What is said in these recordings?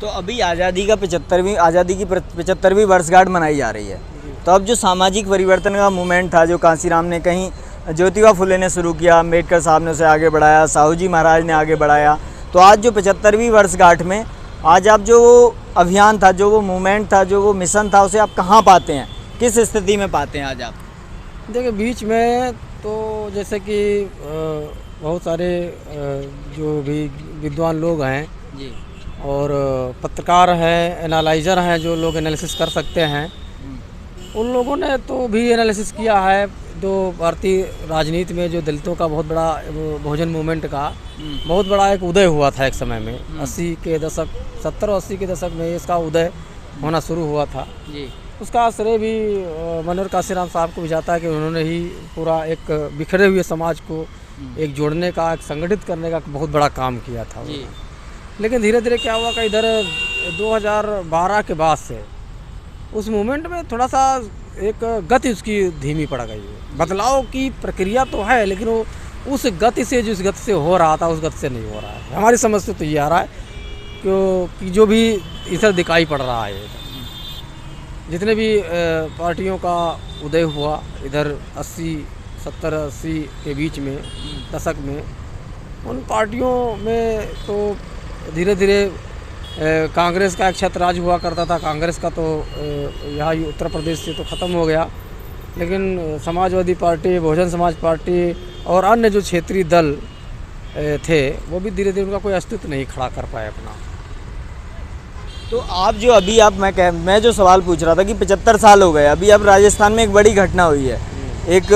तो अभी आज़ादी की 75वीं वर्षगांठ मनाई जा रही है। तो अब जो सामाजिक परिवर्तन का मूवमेंट था, जो कांसीराम ने कहीं ज्योतिबा फुले ने शुरू किया, अम्बेडकर साहब ने उसे आगे बढ़ाया, साहू जी महाराज ने आगे बढ़ाया, तो आज जो 75वीं वर्षगांठ में आज आप जो वो अभियान था, जो वो मूवमेंट था, जो वो मिशन था, उसे आप कहाँ पाते हैं, किस स्थिति में पाते हैं आज आप? देखिए बीच में तो जैसे कि बहुत सारे जो भी विद्वान लोग हैं जी। और पत्रकार हैं, एनालाइज़र हैं, जो लोग एनालिसिस कर सकते हैं, उन लोगों ने तो भी एनालिसिस किया है। जो भारतीय राजनीति में जो दलितों का बहुत बड़ा बहुजन मूवमेंट का बहुत बड़ा एक उदय हुआ था एक समय में, 80 के दशक 70 और 80 के दशक में इसका उदय होना शुरू हुआ था जी। उसका श्रेय भी मनोहर काशीराम साहब को भी जाता है कि उन्होंने ही पूरा एक बिखरे हुए समाज को एक जोड़ने का, एक संगठित करने का बहुत बड़ा काम किया था जी। लेकिन धीरे धीरे क्या हुआ कि इधर 2012 के बाद से उस मूवमेंट में थोड़ा सा एक गति उसकी धीमी पड़ गई है। बदलाव की प्रक्रिया तो है लेकिन वो उस गति से, जिस गति से हो रहा था उस गति से नहीं हो रहा है। हमारी समझ से तो ये आ रहा है कि जो भी इधर दिखाई पड़ रहा है, जितने भी पार्टियों का उदय हुआ इधर 70-80 के बीच में दशक में, उन पार्टियों में तो धीरे धीरे कांग्रेस का एक छत्र राज हुआ करता था। कांग्रेस का तो यहाँ उत्तर प्रदेश से तो ख़त्म हो गया, लेकिन समाजवादी पार्टी, बहुजन समाज पार्टी और अन्य जो क्षेत्रीय दल थे वो भी धीरे धीरे उनका कोई अस्तित्व नहीं खड़ा कर पाए अपना। तो आप जो अभी मैं जो सवाल पूछ रहा था कि 75 साल हो गए, अभी अब राजस्थान में एक बड़ी घटना हुई है। एक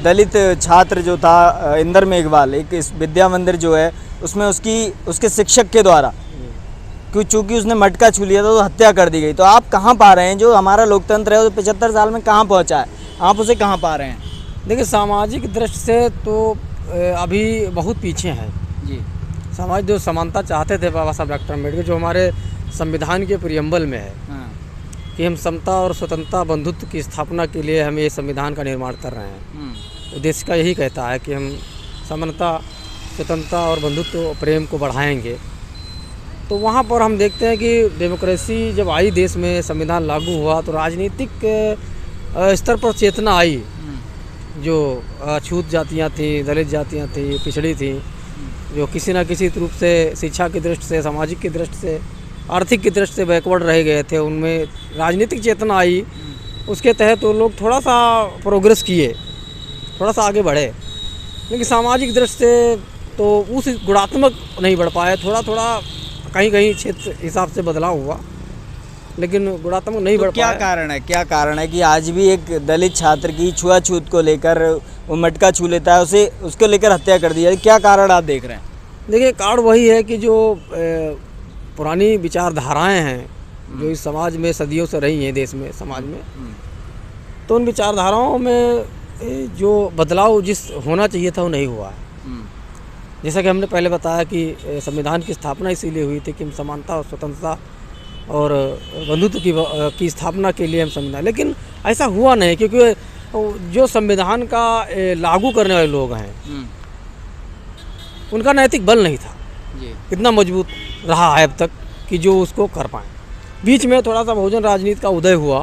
दलित छात्र जो था इंदर मेघवाल, एक इस विद्या मंदिर जो है उसमें उसके शिक्षक के द्वारा चूँकि उसने मटका छू लिया था तो हत्या कर दी गई। तो आप कहाँ पा रहे हैं जो हमारा लोकतंत्र है वो 75 साल में कहाँ पहुँचा है, आप उसे कहाँ पा रहे हैं? देखिए सामाजिक दृष्टि से तो अभी बहुत पीछे हैं जी। समाज जो समानता चाहते थे बाबा साहब डॉक्टर अम्बेडकर, जो हमारे संविधान के प्रियम्बल में है कि हम समता और स्वतंत्रता बंधुत्व की स्थापना के लिए हम ये संविधान का निर्माण कर रहे हैं। उद्देश्य का यही कहता है कि हम समानता, स्वतंत्रता और बंधुत्व और प्रेम को बढ़ाएंगे। तो वहाँ पर हम देखते हैं कि डेमोक्रेसी जब आई देश में, संविधान लागू हुआ तो राजनीतिक स्तर पर चेतना आई। जो अछूत जातियाँ थीं, दलित जातियाँ थीं, पिछड़ी थीं, जो किसी न किसी रूप से शिक्षा की दृष्टि से, सामाजिक की दृष्टि से, आर्थिक की दृष्टि से बैकवर्ड रह गए थे, उनमें राजनीतिक चेतना आई। उसके तहत वो लोग थोड़ा सा प्रोग्रेस किए, थोड़ा सा आगे बढ़े, लेकिन सामाजिक दृष्टि से तो उस गुणात्मक नहीं बढ़ पाए। थोड़ा थोड़ा कहीं कहीं क्षेत्र हिसाब से बदलाव हुआ लेकिन गुणात्मक नहीं बढ़ पाया। क्या कारण है कि आज भी एक दलित छात्र की छुआछूत को लेकर, वो मटका छू लेता है, उसको लेकर हत्या कर दी है? क्या कारण आप देख रहे हैं? देखिए कारण वही है कि जो पुरानी विचारधाराएं हैं जो इस समाज में सदियों से रही हैं, देश में, समाज में, तो उन विचारधाराओं में जो बदलाव जिस होना चाहिए था वो नहीं हुआ है। जैसा कि हमने पहले बताया कि संविधान की स्थापना इसीलिए हुई थी कि हम समानता और स्वतंत्रता और बंधुत्व की स्थापना के लिए हम संविधान, लेकिन ऐसा हुआ नहीं क्योंकि जो संविधान का लागू करने वाले लोग हैं उनका नैतिक बल नहीं था इतना मजबूत रहा है अब तक कि जो उसको कर पाए। बीच में थोड़ा सा बहुजन राजनीति का उदय हुआ,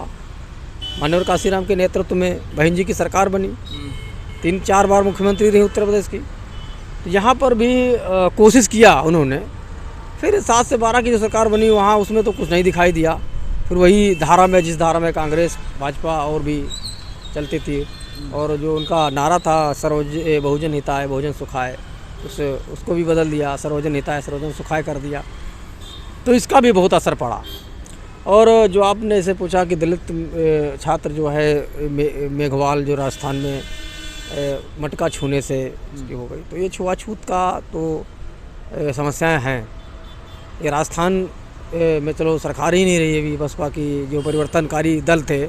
मनोहर काशीराम के नेतृत्व में बहन जी की सरकार बनी, 3-4 बार मुख्यमंत्री रही उत्तर प्रदेश की। तो यहाँ पर भी कोशिश किया उन्होंने। फिर 7 से 12 की जो सरकार बनी वहाँ उसमें तो कुछ नहीं दिखाई दिया। फिर वही धारा में, जिस धारा में कांग्रेस, भाजपा और भी चलती थी, और जो उनका नारा था बहुजन हिताय बहुजन सुखाय, उसको भी बदल दिया, सर्वजन हिताय सर्वजन सुखाय कर दिया। तो इसका भी बहुत असर पड़ा। और जो आपने इसे पूछा कि दलित छात्र जो है मेघवाल, जो राजस्थान में मटका छूने से उसकी हो गई, तो ये छुआछूत का तो समस्याएं हैं। ये राजस्थान में चलो सरकार ही नहीं रही है अभी, बसपा की जो परिवर्तनकारी दल थे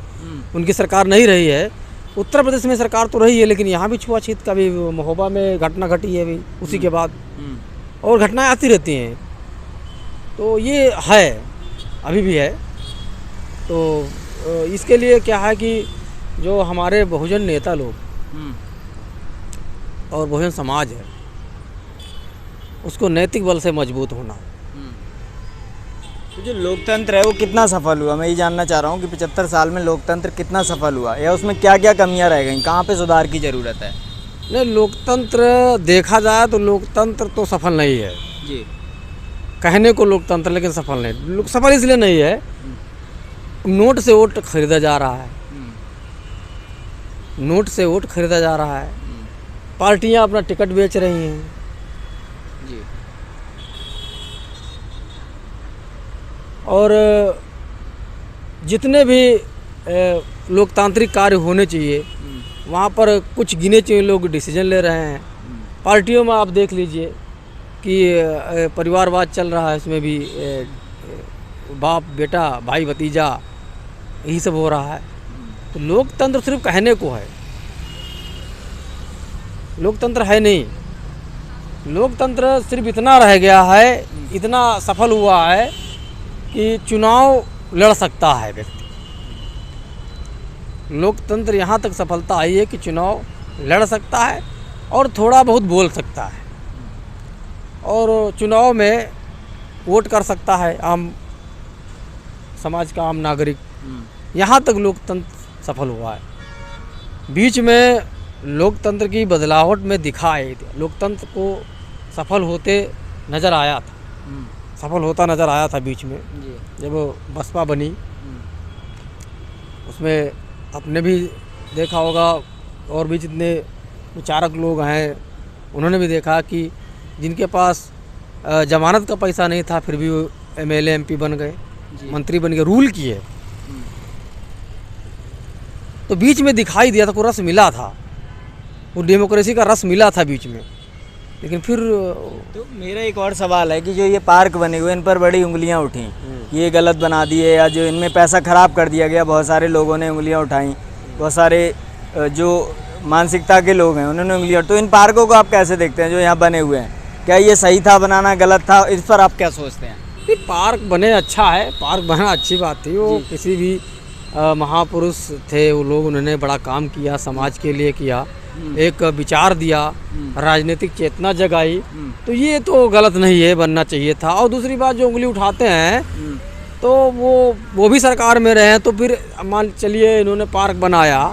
उनकी सरकार नहीं रही है। उत्तर प्रदेश में सरकार तो रही है लेकिन यहाँ भी छुआछूत का भी, महोबा में घटना घटी है अभी उसी के बाद, और घटनाएं आती रहती हैं। तो ये है, अभी भी है। तो इसके लिए क्या है कि जो हमारे बहुजन नेता लोग और बहुजन समाज है उसको नैतिक बल से मजबूत होना, तो जो लोकतंत्र है वो कितना सफल हुआ, मैं ये जानना चाह रहा हूँ कि 75 साल में लोकतंत्र कितना सफल हुआ, या उसमें क्या क्या कमियां रह गई, कहाँ पे सुधार की ज़रूरत है? नहीं, लोकतंत्र देखा जाए तो लोकतंत्र तो सफल नहीं है। जी। कहने को लोकतंत्र, लेकिन सफल नहीं। सफल इसलिए नहीं है, नोट से वोट खरीदा जा रहा है, नोट से वोट खरीदा जा रहा है, पार्टियां अपना टिकट बेच रही हैं। जी। और जितने भी लोकतांत्रिक कार्य होने चाहिए वहाँ पर कुछ गिने चुने लोग डिसीजन ले रहे हैं। पार्टियों में आप देख लीजिए कि परिवारवाद चल रहा है, इसमें भी बाप बेटा भाई भतीजा यही सब हो रहा है। तो लोकतंत्र सिर्फ कहने को है, लोकतंत्र है नहीं। लोकतंत्र सिर्फ इतना रह गया है, इतना सफल हुआ है कि चुनाव लड़ सकता है व्यक्ति। लोकतंत्र यहाँ तक सफलता आई है कि चुनाव लड़ सकता है और थोड़ा बहुत बोल सकता है, और चुनाव में वोट कर सकता है आम समाज का आम नागरिक। यहाँ तक लोकतंत्र सफल हुआ है। बीच में लोकतंत्र की बदलावट में दिखा है, लोकतंत्र को सफल होते नज़र आया था, सफल होता नज़र आया था बीच में जब बसपा बनी। उसमें आपने भी देखा होगा, और भी जितने विचारक लोग हैं उन्होंने भी देखा कि जिनके पास जमानत का पैसा नहीं था फिर भी वो एमएलए एमपी बन गए, मंत्री बन गए, रूल किए। तो बीच में दिखाई दिया था, को रस मिला था, वो डेमोक्रेसी का रस मिला था बीच में। लेकिन फिर तो मेरा एक और सवाल है कि जो ये पार्क बने हुए इन पर बड़ी उंगलियां उठी, ये गलत बना दिए या जो इनमें पैसा खराब कर दिया गया, बहुत सारे लोगों ने उंगलियां उठाई, बहुत सारे जो मानसिकता के लोग हैं उन्होंने उंगलियां। तो इन पार्कों को आप कैसे देखते हैं जो यहाँ बने हुए हैं? क्या ये सही था बनाना, गलत था? इस पर आप क्या सोचते हैं? पार्क बने अच्छा है, पार्क बना अच्छी बात थी। वो किसी भी महापुरुष थे, वो लोग उन्होंने बड़ा काम किया, समाज के लिए किया, एक विचार दिया, राजनीतिक चेतना जगाई। तो ये तो गलत नहीं है, बनना चाहिए था। और दूसरी बात, जो उंगली उठाते हैं तो वो भी सरकार में रहे हैं, तो फिर मान चलिए इन्होंने पार्क बनाया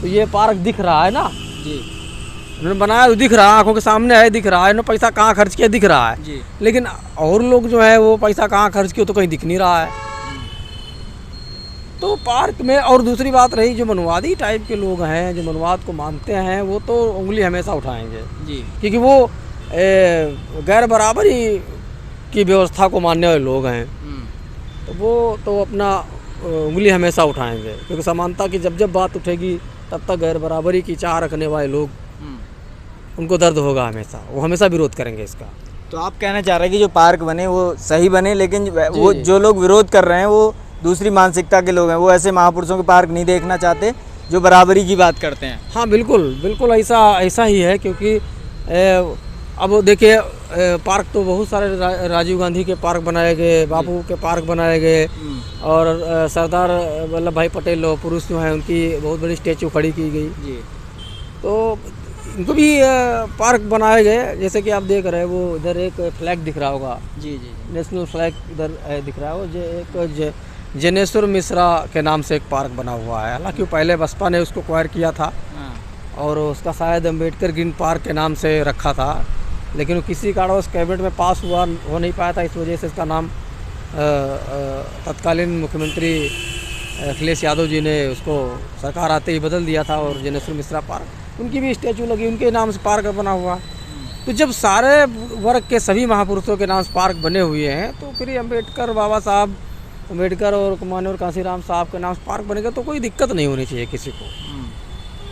तो ये पार्क दिख रहा है ना जी, उन्होंने बनाया तो दिख रहा है, आंखों के सामने है, दिख रहा है, इन्होंने पैसा कहाँ खर्च किया दिख रहा है जी। लेकिन और लोग जो है वो पैसा कहाँ खर्च किया तो कहीं दिख नहीं रहा है। तो पार्क में, और दूसरी बात रही जो मनवादी टाइप के लोग हैं, जो मनवाद को मानते हैं, वो तो उंगली हमेशा उठाएंगे जी, क्योंकि वो गैर बराबरी की व्यवस्था को मानने वाले लोग हैं। तो वो तो अपना उंगली हमेशा उठाएंगे, क्योंकि समानता की जब जब बात उठेगी तब तक गैर बराबरी की चाह रखने वाले लोग, उनको दर्द होगा हमेशा, वो हमेशा विरोध करेंगे इसका। तो आप कहना चाह रहे हैं कि जो पार्क बने वो सही बने, लेकिन वो जो लोग विरोध कर रहे हैं वो दूसरी मानसिकता के लोग हैं, वो ऐसे महापुरुषों के पार्क नहीं देखना चाहते जो बराबरी की बात करते हैं। हाँ बिल्कुल बिल्कुल, ऐसा ही है। क्योंकि अब देखिए पार्क तो बहुत सारे राजीव गांधी के पार्क बनाए गए, बापू के पार्क बनाए गए, और सरदार वल्लभ भाई पटेल लोह पुरुष जो हैं उनकी बहुत बड़ी स्टैचू खड़ी की गई जी। तो इनको भी पार्क बनाए गए। जैसे कि आप देख रहे हैं, वो इधर एक फ्लैग दिख रहा होगा, जी जी, नेशनल फ्लैग इधर दिख रहा है, वो एक जनेश्वर मिश्रा के नाम से एक पार्क बना हुआ है। हालांकि पहले बसपा ने उसको एक्वायर किया था और उसका शायद अम्बेडकर ग्रीन पार्क के नाम से रखा था, लेकिन वो किसी कारणवश कैबिनेट में पास हो नहीं पाया था, इस वजह से इसका नाम तत्कालीन मुख्यमंत्री अखिलेश यादव जी ने उसको सरकार आते ही बदल दिया था, और जनेश्वर मिश्रा पार्क, उनकी भी स्टैचू लगी, उनके नाम से पार्क बना हुआ। तो जब सारे वर्ग के सभी महापुरुषों के नाम से पार्क बने हुए हैं, तो फिर अम्बेडकर बाबा साहब अम्बेडकर और माननीय कांशीराम साहब के नाम से पार्क बनेगा तो कोई दिक्कत नहीं होनी चाहिए किसी को।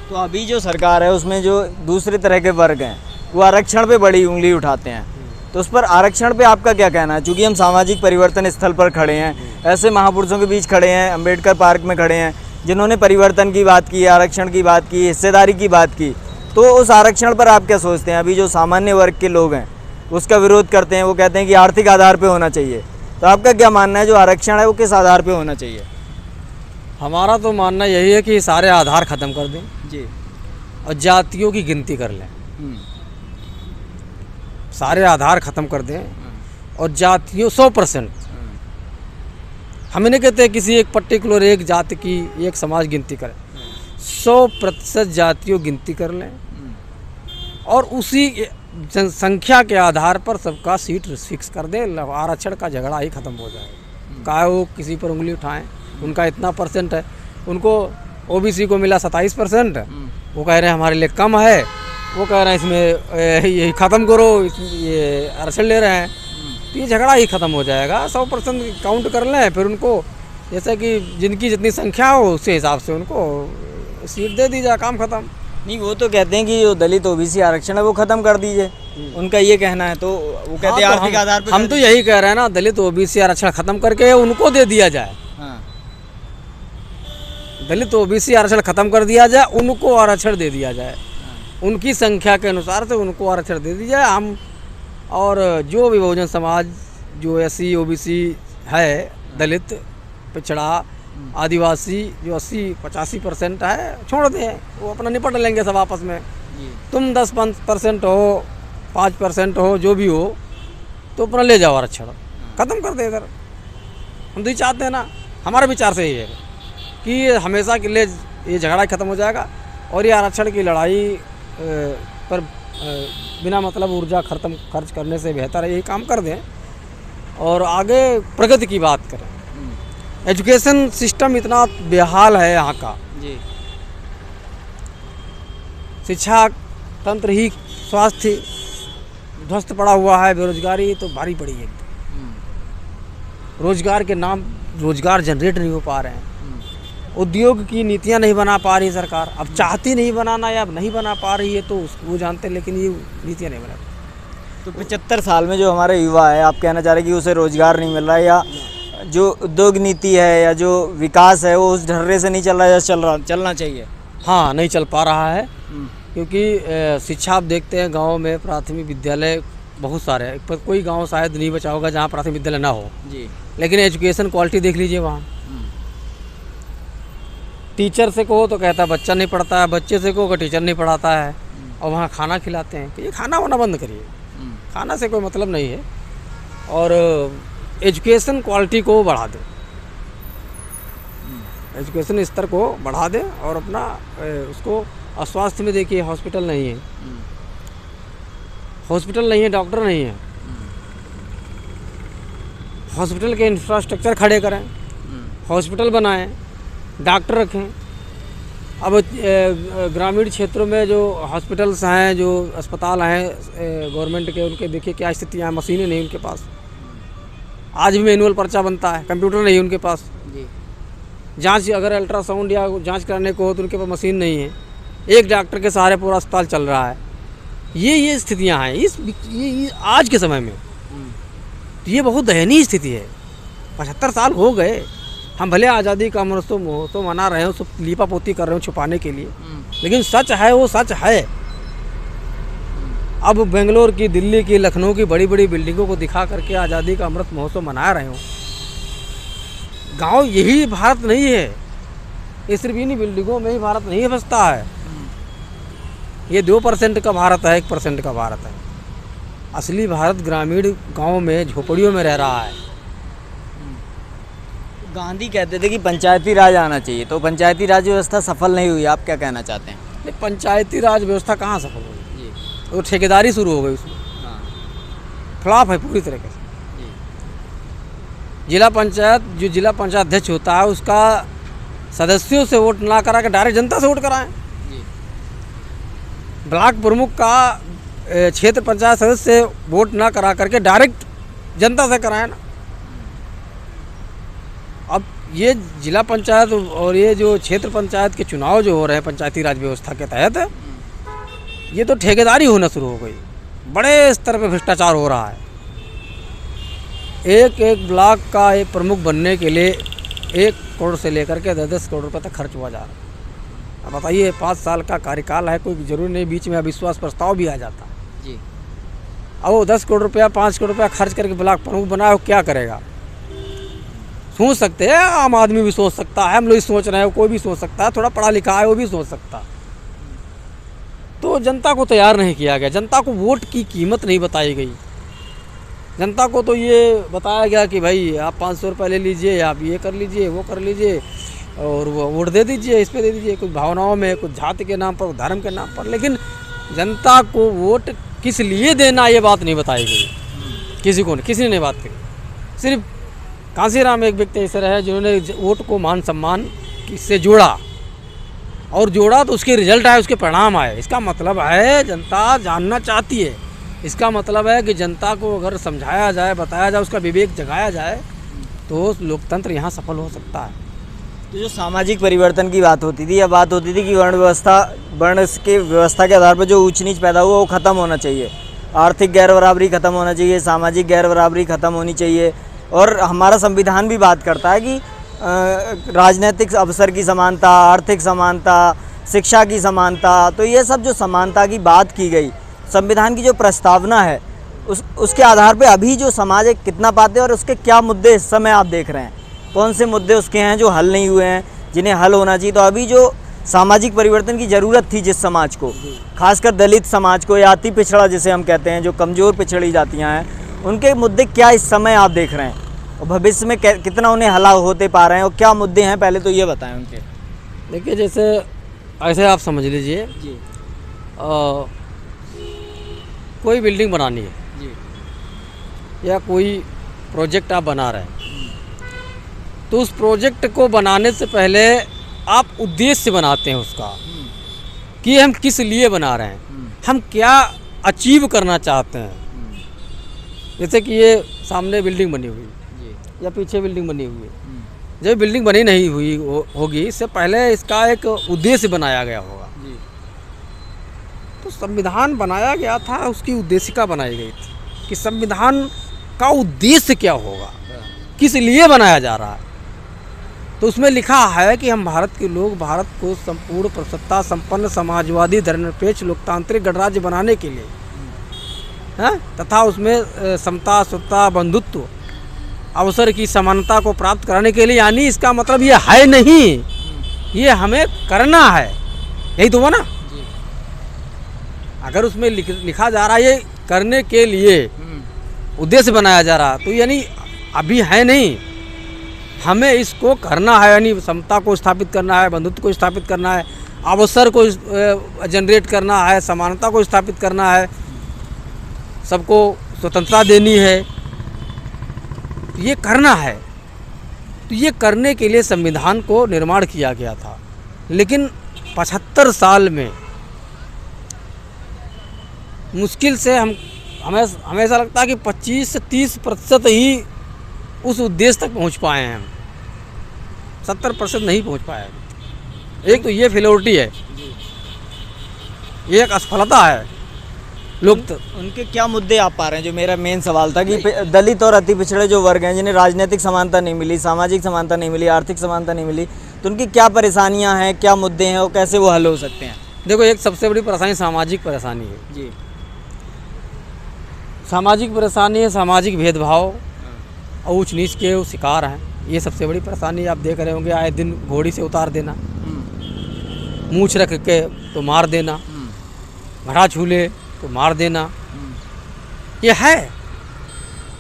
तो अभी जो सरकार है उसमें जो दूसरे तरह के वर्ग हैं वो आरक्षण पे बड़ी उंगली उठाते हैं, तो उस पर आरक्षण पे आपका क्या कहना है? चूँकि हम सामाजिक परिवर्तन स्थल पर खड़े हैं, ऐसे महापुरुषों के बीच खड़े हैं, अम्बेडकर पार्क में खड़े हैं जिन्होंने परिवर्तन की बात की, आरक्षण की बात की, हिस्सेदारी की बात की, तो उस आरक्षण पर आप क्या सोचते हैं? अभी जो सामान्य वर्ग के लोग हैं उसका विरोध करते हैं, वो कहते हैं कि आर्थिक आधार पर होना चाहिए, तो आपका क्या मानना है जो आरक्षण है वो किस आधार पे होना चाहिए? हमारा तो मानना यही है कि सारे आधार ख़त्म कर दें जी, और जातियों की गिनती कर लें। सारे आधार ख़त्म कर दें और जातियों 100% हम नहीं कहते किसी एक पर्टिकुलर एक जाति की एक समाज गिनती करें, 100% जातियों गिनती कर लें और उसी जनसंख्या के आधार पर सबका सीट फिक्स कर दे, आरक्षण का झगड़ा ही ख़त्म हो जाएगा। काहे वो किसी पर उंगली उठाएं, उनका इतना परसेंट है, उनको ओबीसी को मिला 27%, वो कह रहे हैं हमारे लिए कम है, वो कह रहे हैं इसमें ये ख़त्म करो, ये आरक्षण ले रहे हैं, तो ये झगड़ा ही ख़त्म हो जाएगा। 100% काउंट कर लें, फिर उनको जैसे कि जिनकी जितनी संख्या हो उसके हिसाब से उनको सीट दे दी जाए, काम ख़त्म। नहीं, वो तो कहते हैं कि जो दलित ओबीसी आरक्षण है वो ख़त्म कर दीजिए, उनका ये कहना है। तो वो कहते हैं हाँ, तो आर्थिक आधार पर हम तो यही कह रहे हैं ना, दलित ओबीसी आरक्षण ख़त्म करके उनको दे दिया जाए। हाँ, दलित ओबीसी आरक्षण ख़त्म कर दिया जाए, उनको आरक्षण दे दिया जाए, उनकी संख्या के अनुसार से उनको आरक्षण दे दी जाए। हम और जो भी बहुजन समाज जो एससी ओबीसी है, दलित, पिछड़ा, आदिवासी जो 80-85% है, छोड़ दें, वो अपना निपट लेंगे सब आपस में। तुम 10% हो, 5% हो, जो भी हो, तो अपना ले जाओ आरक्षण, ख़त्म कर दे इधर। हम तो ये चाहते हैं ना, हमारा विचार से ही है कि ये हमेशा के लिए ये झगड़ा ख़त्म हो जाएगा और ये आरक्षण की लड़ाई पर बिना मतलब ऊर्जा खर्च करने से बेहतर है यही काम कर दें और आगे प्रगति की बात करें। एजुकेशन सिस्टम इतना बेहाल है यहाँ का जी, शिक्षा तंत्र ही, स्वास्थ्य ध्वस्त पड़ा हुआ है, बेरोजगारी तो भारी पड़ी है। रोजगार के नाम रोजगार जनरेट नहीं हो पा रहे हैं, उद्योग की नीतियाँ नहीं बना पा रही सरकार। अब चाहती नहीं बनाना या अब नहीं बना पा रही है तो वो जानते हैं, लेकिन ये नीतियाँ नहीं बना। तो 75 साल में जो हमारे युवा है, आप कहना चाह रहे हैं कि उसे रोजगार नहीं मिल रहा है, या जो उद्योग नीति है या जो विकास है वो उस ढर्रे से नहीं चल रहा है या चलना चाहिए? हाँ, नहीं चल पा रहा है क्योंकि शिक्षा आप देखते हैं गाँव में प्राथमिक विद्यालय बहुत सारे हैं, पर कोई गाँव शायद नहीं बचा होगा जहाँ प्राथमिक विद्यालय ना हो जी, लेकिन एजुकेशन क्वालिटी देख लीजिए वहाँ। टीचर से कहो तो कहता है बच्चा नहीं पढ़ता है, बच्चे से कहो कि टीचर नहीं पढ़ाता है, और वहाँ खाना खिलाते हैं। तो ये खाना वाना बंद करिए, खाना से कोई मतलब नहीं है, और एजुकेशन क्वालिटी को बढ़ा दें, एजुकेशन स्तर को बढ़ा दें और अपना उसको। स्वास्थ्य में देखिए हॉस्पिटल नहीं है, हॉस्पिटल नहीं है, डॉक्टर नहीं है, हॉस्पिटल के इंफ्रास्ट्रक्चर खड़े करें, हॉस्पिटल बनाएं, डॉक्टर रखें। अब ग्रामीण क्षेत्रों में जो हॉस्पिटल्स हैं, जो अस्पताल हैं गवर्नमेंट के, उनके देखिए क्या स्थितियाँ हैं, मशीनें नहीं उनके पास, आज भी मैनुअल पर्चा बनता है, कंप्यूटर नहीं है उनके पास जी। जांच अगर अल्ट्रासाउंड या जांच कराने को हो तो उनके पास मशीन नहीं है, एक डॉक्टर के सहारे पूरा अस्पताल चल रहा है। ये स्थितियाँ हैं ये आज के समय में, तो ये बहुत दयनीय स्थिति है। 75 साल हो गए, हम भले आज़ादी का महोत्सव मना रहे हो, सब लीपा पोती कर रहे हो छुपाने के लिए, लेकिन सच है वो सच है। अब बेंगलोर की, दिल्ली की, लखनऊ की बड़ी बड़ी बिल्डिंगों को दिखा करके आज़ादी का अमृत महोत्सव मना रहे हो। गांव यही भारत नहीं है, ये सिर्फ इन्हीं बिल्डिंगों में ही भारत नहीं बसता है। ये 2% का भारत है, 1% का भारत है। असली भारत ग्रामीण गाँव में झोपड़ियों में रह रहा है। गांधी कहते थे कि पंचायती राज आना चाहिए, तो पंचायती राज व्यवस्था सफल नहीं हुई, आप क्या कहना चाहते हैं? नहीं, पंचायती राज व्यवस्था कहाँ सफल हुई जी, तो ठेकेदारी शुरू हो गई उसमें। हाँ, फ्लॉप है पूरी तरीके से जी। जिला पंचायत, जो जिला पंचायत अध्यक्ष होता है उसका सदस्यों से वोट ना करा के डायरेक्ट जनता से वोट कराएं जी। ब्लॉक प्रमुख का क्षेत्र पंचायत सदस्य से वोट ना करा करके डायरेक्ट जनता से कराएं ना। अब ये जिला पंचायत और ये जो क्षेत्र पंचायत के चुनाव जो हो रहे हैं पंचायती राज व्यवस्था के तहत, ये तो ठेकेदारी होना शुरू हो गई, बड़े स्तर पे भ्रष्टाचार हो रहा है। एक ब्लॉक का एक प्रमुख बनने के लिए 1 करोड़ से लेकर के 10 करोड़ रुपए तक खर्च हुआ जा रहा है। अब बताइए 5 साल का कार्यकाल है, कोई जरूरी नहीं बीच में अविश्वास प्रस्ताव भी आ जाता जी। अब वो 10 करोड़ रुपया 5 करोड़ रुपया खर्च करके ब्लॉक प्रमुख बनाया, वो क्या करेगा? सोच सकते हैं, आम आदमी भी सोच सकता है, हम लोग सोच रहे हैं, कोई भी सोच सकता है, थोड़ा पढ़ा लिखा है वो भी सोच सकता है। तो जनता को तैयार नहीं किया गया, जनता को वोट की कीमत नहीं बताई गई। जनता को तो ये बताया गया कि भाई आप 500 रुपये ले लीजिए, आप ये कर लीजिए, वो कर लीजिए और वो वोट दे दीजिए, इस पे दे दीजिए, कुछ भावनाओं में, कुछ जाति के नाम पर, धर्म के नाम पर। लेकिन जनता को वोट किस लिए देना ये बात नहीं बताई गई, किसी ने नहीं बात करी। सिर्फ कांसीराम एक व्यक्ति ऐसे रहे जिन्होंने वोट को मान सम्मान से जोड़ा, और जोड़ा तो उसके रिजल्ट आए, उसके परिणाम आए। इसका मतलब है जनता जानना चाहती है। इसका मतलब है कि जनता को अगर समझाया जाए, बताया जाए, उसका विवेक जगाया जाए तो लोकतंत्र यहाँ सफल हो सकता है। तो जो सामाजिक परिवर्तन की बात होती थी, या बात होती थी कि वर्ण के व्यवस्था के आधार पर जो ऊंच नीच पैदा हुआ वो ख़त्म होना चाहिए, आर्थिक गैर बराबरी ख़त्म होना चाहिए, सामाजिक गैर बराबरी ख़त्म होनी चाहिए। और हमारा संविधान भी बात करता है कि राजनीतिक अवसर की समानता, आर्थिक समानता, शिक्षा की समानता। तो ये सब जो समानता की बात की गई, संविधान की जो प्रस्तावना है, उसके आधार पे अभी जो समाज है कितना पाते हैं और उसके क्या मुद्दे इस समय आप देख रहे हैं, कौन से मुद्दे उसके हैं जो हल नहीं हुए हैं, जिन्हें हल होना चाहिए। तो अभी जो सामाजिक परिवर्तन की ज़रूरत थी जिस समाज को, खासकर दलित समाज को या अति पिछड़ा जिसे हम कहते हैं, जो कमज़ोर पिछड़ी जातियाँ हैं, उनके मुद्दे क्या इस समय आप देख रहे हैं और भविष्य में कितना उन्हें हल होते पा रहे हैं और क्या मुद्दे हैं, पहले तो ये बताएं उनके। देखिए, जैसे ऐसे आप समझ लीजिए जी कोई बिल्डिंग बनानी है जी, या कोई प्रोजेक्ट आप बना रहे हैं, तो उस प्रोजेक्ट को बनाने से पहले आप उद्देश्य बनाते हैं उसका, कि हम किस लिए बना रहे हैं, हम क्या अचीव करना चाहते हैं। जैसे कि ये सामने बिल्डिंग बनी हुई या पीछे बिल्डिंग बनी हुई है, जब बिल्डिंग बनी नहीं हुई होगी, इससे पहले इसका एक उद्देश्य बनाया गया होगा। तो संविधान बनाया गया था, उसकी उद्देशिका बनाई गई थी कि संविधान का उद्देश्य क्या होगा, किस लिए बनाया जा रहा है। तो उसमें लिखा है कि हम भारत के लोग भारत को संपूर्ण प्रसन्नता संपन्न समाजवादी धर्मनिरपेक्ष लोकतांत्रिक गणराज्य बनाने के लिए तथा उसमें समता, स्वतंत्रता, बंधुत्व, अवसर की समानता को प्राप्त कराने के लिए, यानी इसका मतलब ये है नहीं, ये हमें करना है, यही तो हुआ ना। अगर उसमें लिखा जा रहा है ये करने के लिए उद्देश्य बनाया जा रहा, तो यानी अभी है नहीं, हमें इसको करना है, यानी समता को स्थापित करना है, बंधुत्व को स्थापित करना है, अवसर को जनरेट करना है, समानता को स्थापित करना है, सबको स्वतंत्रता देनी है, ये करना है। तो ये करने के लिए संविधान को निर्माण किया गया था। लेकिन 75 साल में मुश्किल से हमें हमेशा लगता है कि 25 से 30% ही उस उद्देश्य तक पहुंच पाए हैं हम, 70% नहीं पहुंच पाए हैं। एक तो ये फेलोरिटी है, ये एक असफलता है। लोग उनके क्या मुद्दे आप पा रहे हैं, जो मेरा मेन सवाल था कि दलित और अति पिछड़े जो वर्ग हैं, जिन्हें राजनीतिक समानता नहीं मिली, सामाजिक समानता नहीं मिली, आर्थिक समानता नहीं मिली, तो उनकी क्या परेशानियां हैं, क्या मुद्दे हैं और कैसे वो हल हो सकते हैं। देखो, एक सबसे बड़ी परेशानी सामाजिक परेशानी है जी। सामाजिक परेशानी है, सामाजिक भेदभाव और ऊंच नीच के वो शिकार हैं, ये सबसे बड़ी परेशानी। आप देख रहे होंगे आए दिन घोड़ी से उतार देना, मूंछ रख के तो मार देना, घड़ा छूले तो मार देना, ये है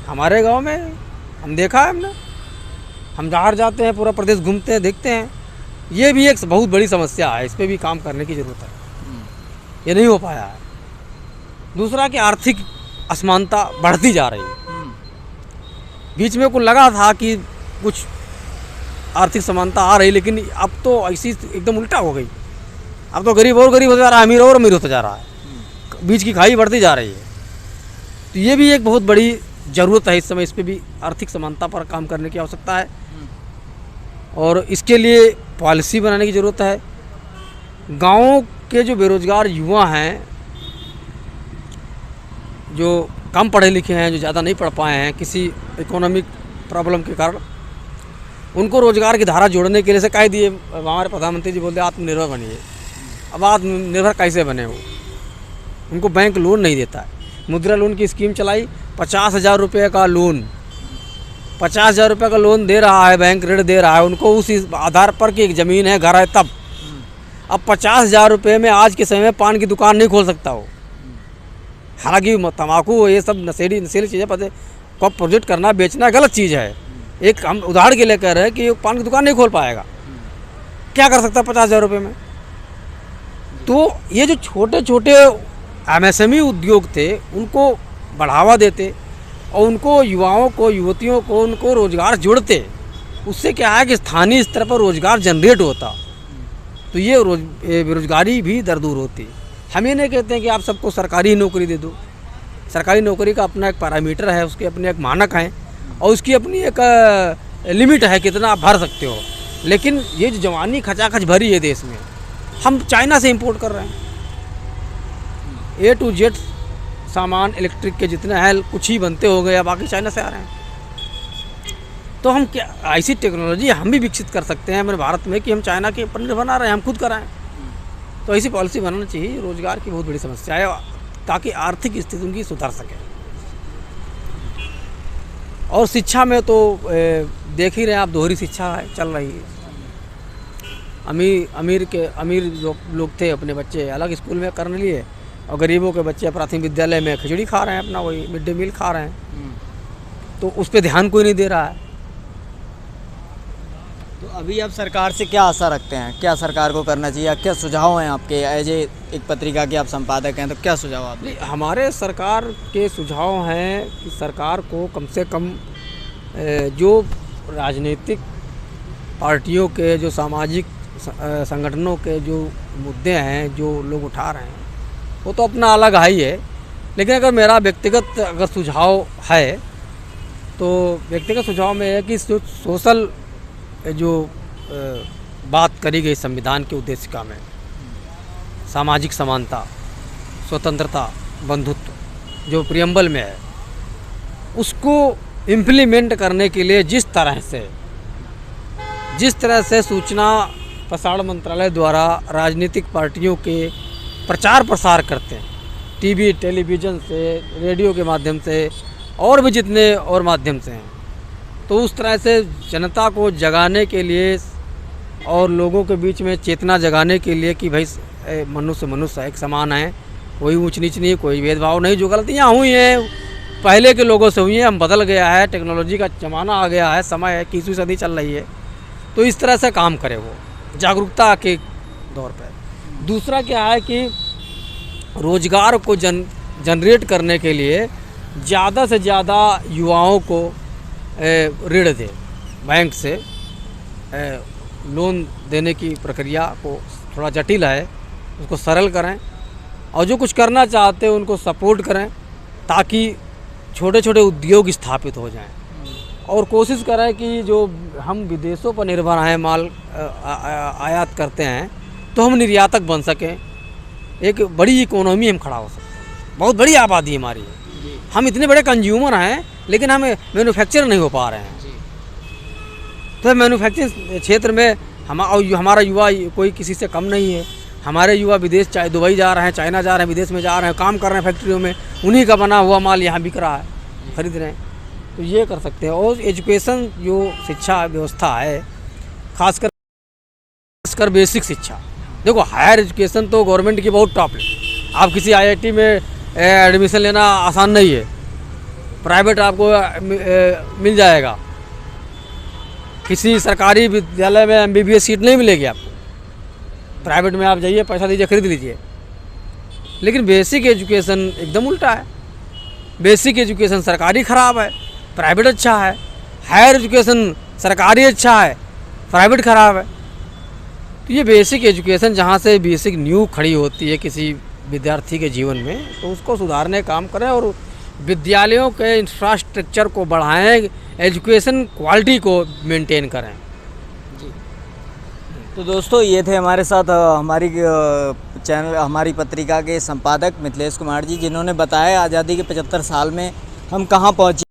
हमारे गांव में, हम देखा है हमने, हम बाहर जाते हैं, पूरा प्रदेश घूमते हैं, देखते हैं। ये भी एक बहुत बड़ी समस्या है, इस पर भी काम करने की ज़रूरत है, ये नहीं हो पाया है। दूसरा कि आर्थिक असमानता बढ़ती जा रही है। बीच में कुछ लगा था कि कुछ आर्थिक समानता आ रही, लेकिन अब तो ऐसी एकदम उल्टा हो गई। अब तो गरीब और गरीब होता जा रहा है, अमीर और अमीर होता जा रहा है, बीच की खाई बढ़ती जा रही है। तो ये भी एक बहुत बड़ी ज़रूरत है इस समय, इस पर भी आर्थिक समानता पर काम करने की आवश्यकता है और इसके लिए पॉलिसी बनाने की ज़रूरत है। गाँव के जो बेरोजगार युवा हैं, जो कम पढ़े लिखे हैं, जो ज़्यादा नहीं पढ़ पाए हैं किसी इकोनॉमिक प्रॉब्लम के कारण, उनको रोज़गार की धारा जोड़ने के लिए से कह दिए, हमारे प्रधानमंत्री जी बोलते आत्मनिर्भर बनिए। अब आत्मनिर्भर कैसे बने वो, उनको बैंक लोन नहीं देता है। मुद्रा लोन की स्कीम चलाई, 50,000 रुपये का लोन, 50,000 रुपये का लोन दे रहा है बैंक, ऋण दे रहा है उनको उस आधार पर कि एक ज़मीन है, घर है, तब। अब 50,000 रुपये में आज के समय में पान की दुकान नहीं खोल सकता वो। हालांकि तम्बाकू ये सब नशेली चीज़ें पता क्रॉप प्रोजेक्ट करना, बेचना गलत चीज़ है। एक हम उदाहरण के लिए कह रहे हैं कि पान की दुकान नहीं खोल पाएगा, क्या कर सकता है 50,000 रुपये में। तो ये जो छोटे छोटे MSME उद्योग थे उनको बढ़ावा देते और उनको युवाओं को, युवतियों को, उनको रोज़गार जोड़ते, उससे क्या है कि स्थानीय स्तर पर रोज़गार जनरेट होता, तो ये बेरोजगारी भी दूर होती। हम ये नहीं कहते हैं कि आप सबको सरकारी नौकरी दे दो, सरकारी नौकरी का अपना एक पैरामीटर है, उसके अपने एक मानक हैं और उसकी अपनी एक लिमिट है कितना आप भर सकते हो। लेकिन ये जो जवानी खचाखच भरी है देश में, हम चाइना से इंपोर्ट कर रहे हैं। A to Z सामान इलेक्ट्रिक के जितने हैं कुछ ही बनते हो गए, बाकी चाइना से आ रहे हैं। तो हम क्या ऐसी टेक्नोलॉजी हम भी विकसित कर सकते हैं अपने भारत में कि हम चाइना के पनीर बना रहे हैं, हम खुद कराएं। तो ऐसी पॉलिसी बनाना चाहिए। रोज़गार की बहुत बड़ी समस्या है ताकि आर्थिक स्थिति उनकी सुधर सके। और शिक्षा में तो देख ही रहे हैं आप, दोहरी शिक्षा है चल रही है। अमीर जो लोग थे अपने बच्चे अलग स्कूल में करने लिए और गरीबों के बच्चे प्राथमिक विद्यालय में खिचड़ी खा रहे हैं, अपना वही मिड डे मील खा रहे हैं। तो उस पर ध्यान कोई नहीं दे रहा है। तो अभी आप सरकार से क्या आशा रखते हैं, क्या सरकार को करना चाहिए, क्या सुझाव हैं आपके? एज एक पत्रिका के आप संपादक हैं, तो क्या सुझाव आप? हमारे सरकार के सुझाव हैं कि सरकार को कम से कम जो राजनीतिक पार्टियों के, जो सामाजिक संगठनों के जो मुद्दे हैं जो लोग उठा रहे हैं, वो तो अपना अलग है ही है। लेकिन अगर मेरा व्यक्तिगत अगर सुझाव है तो व्यक्तिगत सुझाव में है कि सोशल जो बात करी गई संविधान के उद्देशिका में, सामाजिक समानता, स्वतंत्रता, बंधुत्व जो प्रियम्बल में है, उसको इम्प्लीमेंट करने के लिए जिस तरह से सूचना प्रसारण मंत्रालय द्वारा राजनीतिक पार्टियों के प्रचार प्रसार करते हैं, टीवी, टेलीविज़न से, रेडियो के माध्यम से और भी जितने और माध्यम से हैं, तो उस तरह से जनता को जगाने के लिए और लोगों के बीच में चेतना जगाने के लिए कि भाई मनुष्य एक समान है, कोई ऊंच नीच नहीं, कोई भेदभाव नहीं। जो गलतियाँ हुई हैं पहले के लोगों से हुई हैं, हम बदल गया है, टेक्नोलॉजी का ज़माना आ गया है, समय है, 21वीं सदी चल रही है, तो इस तरह से काम करे वो जागरूकता के दौर पर। दूसरा क्या है कि रोज़गार को जनरेट करने के लिए ज़्यादा से ज़्यादा युवाओं को ऋण दे, बैंक से लोन देने की प्रक्रिया को थोड़ा जटिल है, उसको सरल करें और जो कुछ करना चाहते हैं उनको सपोर्ट करें ताकि छोटे छोटे उद्योग स्थापित हो जाएं। और कोशिश करें कि जो हम विदेशों पर निर्भर हैं, माल आयात करते हैं, तो हम निर्यातक बन सकें, एक बड़ी इकोनॉमी हम खड़ा हो सकते हैं। बहुत बड़ी आबादी हमारी है, हम इतने बड़े कंज्यूमर हैं लेकिन हम मैन्युफैक्चर नहीं हो पा रहे हैं। तो मैन्युफैक्चरिंग क्षेत्र में हमारा युवा कोई किसी से कम नहीं है। हमारे युवा विदेश, चाहे दुबई जा रहे हैं, चाइना जा रहे हैं, विदेश में जा रहे हैं, काम कर रहे हैं फैक्ट्रियों में, उन्हीं का बना हुआ माल यहाँ बिक रहा है, खरीद रहे हैं। तो ये कर सकते हैं। और एजुकेशन जो शिक्षा व्यवस्था है, खासकर बेसिक शिक्षा, देखो हायर एजुकेशन तो गवर्नमेंट की बहुत टॉप है। आप किसी IIT में एडमिशन लेना आसान नहीं है, प्राइवेट आपको मिल जाएगा। किसी सरकारी विद्यालय में MBBS सीट नहीं मिलेगी आपको, प्राइवेट में आप जाइए, पैसा दीजिए, खरीद लीजिए। लेकिन बेसिक एजुकेशन एकदम उल्टा है। बेसिक एजुकेशन सरकारी ख़राब है, प्राइवेट अच्छा है। हायर एजुकेशन सरकारी अच्छा है, प्राइवेट ख़राब है। तो ये बेसिक एजुकेशन जहाँ से बेसिक नींव खड़ी होती है किसी विद्यार्थी के जीवन में, तो उसको सुधारने का काम करें और विद्यालयों के इंफ्रास्ट्रक्चर को बढ़ाएं, एजुकेशन क्वालिटी को मेंटेन करें। तो दोस्तों, ये थे हमारे साथ हमारी पत्रिका के संपादक मिथिलेश कुमार जी, जिन्होंने बताया आज़ादी के 75 साल में हम कहाँ पहुँचे।